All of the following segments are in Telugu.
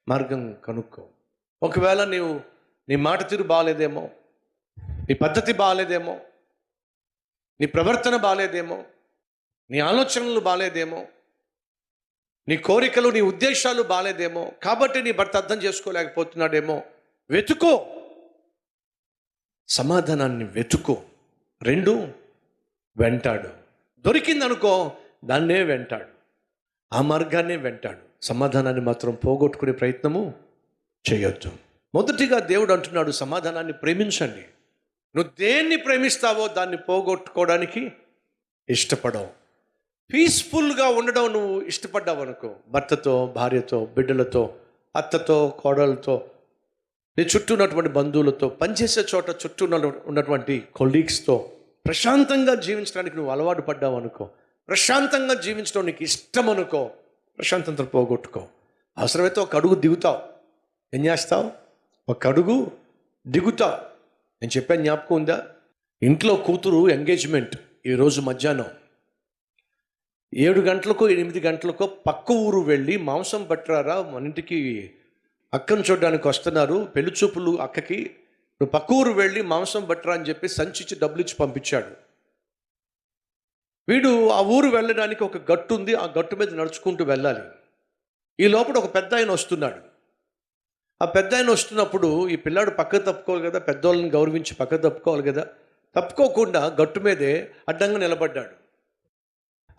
మార్గం కనుక్కో. ఒకవేళ నీ మాట తీరు బాగాలేదేమో, నీ పద్ధతి బాగాలేదేమో, నీ ప్రవర్తన బాగాలేదేమో, నీ ఆలోచనలు బాగాలేదేమో, నీ కోరికలు నీ ఉద్దేశాలు బాగాలేదేమో, కాబట్టి నీ భర్త అర్థం చేసుకోలేకపోతున్నాడేమో. వెతుకో, సమాధానాన్ని వెతుకో. 2, వెంటాడు. దొరికిందనుకో, దాన్నే వెంటాడు, ఆ మార్గాన్నే వెంటాడు. సమాధానాన్ని మాత్రం పోగొట్టుకునే ప్రయత్నము చేయొద్దు. మొదటిగా దేవుడు అంటున్నాడు, సమాధానాన్ని ప్రేమించండి. నువ్వు దేన్ని ప్రేమిస్తావో దాన్ని పోగొట్టుకోవడానికి ఇష్టపడవు. పీస్ఫుల్గా ఉండడం నువ్వు ఇష్టపడ్డావు అనుకో, భర్తతో, భార్యతో, బిడ్డలతో, అత్తతో, కోడలతో, నీ చుట్టూ ఉన్నటువంటి బంధువులతో, పనిచేసే చోట చుట్టూ ఉన్నటువంటి కొలీగ్స్తో ప్రశాంతంగా జీవించడానికి నువ్వు అలవాటు పడ్డావు అనుకో, ప్రశాంతంగా జీవించడం నీకు ఇష్టం అనుకో, ప్రశాంతత పోగొట్టుకో. అవసరమైతే ఒక అడుగు దిగుతావు. ఏం చేస్తావు? ఒక అడుగు దిగుతావు. నేను చెప్పాను, జ్ఞాపకం ఉందా? ఇంట్లో కూతురు ఎంగేజ్మెంట్ ఈరోజు మధ్యాహ్నం 7 గంటలకో 8 గంటలకో పక్క ఊరు వెళ్ళి మాంసం పట్టరారా, మన ఇంటికి అక్కను చూడడానికి వస్తున్నారు, పెళ్లి చూపులు అక్కకి, నువ్వు పక్క ఊరు వెళ్ళి మాంసం పట్టరా అని చెప్పి సంచిచ్చి డబ్బులు ఇచ్చి పంపించాడు. వీడు ఆ ఊరు వెళ్ళడానికి ఒక గట్టు ఉంది, ఆ గట్టు మీద నడుచుకుంటూ వెళ్ళాలి. ఈ లోపల ఒక పెద్ద ఆయన వస్తున్నాడు. ఆ పెద్ద ఆయన వస్తున్నప్పుడు ఈ పిల్లాడు పక్కకు తప్పుకోవాలి కదా, పెద్దోళ్ళని గౌరవించి పక్కకు తప్పుకోవాలి కదా. తప్పుకోకుండా గట్టు మీదే అడ్డంగా నిలబడ్డాడు.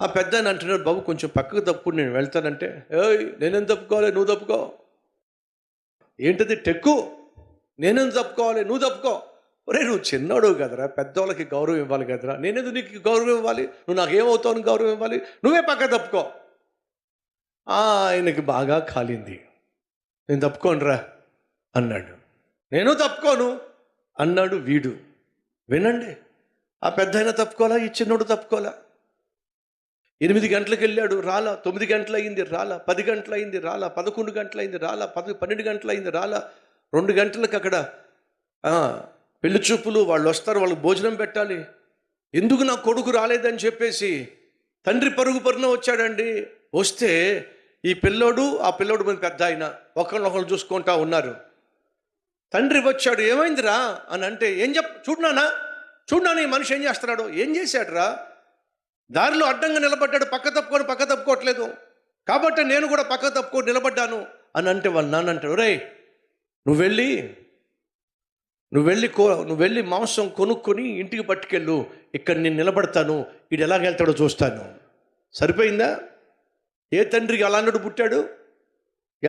ఆ పెద్ద ఆయన అంటున్నాడు, బాబు కొంచెం పక్కకు తప్పుకుని నేను వెళ్తానంటే, ఏయ్ నేనేం తప్పుకోవాలి, నువ్వు తప్పుకో. ఏంటది టెక్కు? నేనేం తప్పుకోవాలి, నువ్వు తప్పుకో. ఒరే నువ్వు చిన్నోడు కదరా, పెద్దోళ్ళకి గౌరవం ఇవ్వాలి కదరా, నేనేది నీకు గౌరవం ఇవ్వాలి, నువ్వు నాకేమవుతావు గౌరవం ఇవ్వాలి, నువ్వే పక్క తప్పుకో. ఆయనకి బాగా కాలింది. నేను తప్పుకోనరా అన్నాడు. నేను తప్పుకోను అన్నాడు వీడు. వినండి, ఆ పెద్ద అయినా తప్పుకోవాలా, ఈ చిన్నోడు తప్పుకోవాలా? 8 గంటలకు వెళ్ళాడు, రాలా. 9 గంటలు అయింది, రాలా. 10 గంటలు అయింది, రాలా. 11 గంటలు అయింది, రాలా. 12 గంటలు అయింది, రాలా. 2 గంటలకు అక్కడ పెళ్లి చూపులు, వాళ్ళు వస్తారు, వాళ్ళకి భోజనం పెట్టాలి. ఎందుకు నా కొడుకు రాలేదని చెప్పేసి తండ్రి పరుగున వచ్చాడండి. వస్తే ఈ పిల్లోడు ఆ పిల్లోడు మీద పెద్ద ఆయన ఒకళ్ళొకళ్ళు చూసుకుంటా ఉన్నారు. తండ్రి వచ్చాడు, ఏమైందిరా అని అంటే, చూడనా ఈ మనిషి ఏం చేస్తున్నాడు? ఏం చేశాడు రా? దారిలో అడ్డంగా నిలబడ్డాడు, పక్క తప్పుకోవట్లేదు, కాబట్టి నేను కూడా పక్క తప్పుకొని నిలబడ్డాను అని అంటే, వాళ్ళ నాన్న అంటాడు, రే నువ్వు వెళ్ళి మాంసం కొనుక్కొని ఇంటికి పట్టుకెళ్ళు, ఇక్కడ నేను నిలబడతాను, వీడు ఎలాగెళ్తాడో చూస్తాను. సరిపోయిందా? ఏ తండ్రికి అలాంటి పుట్టాడు?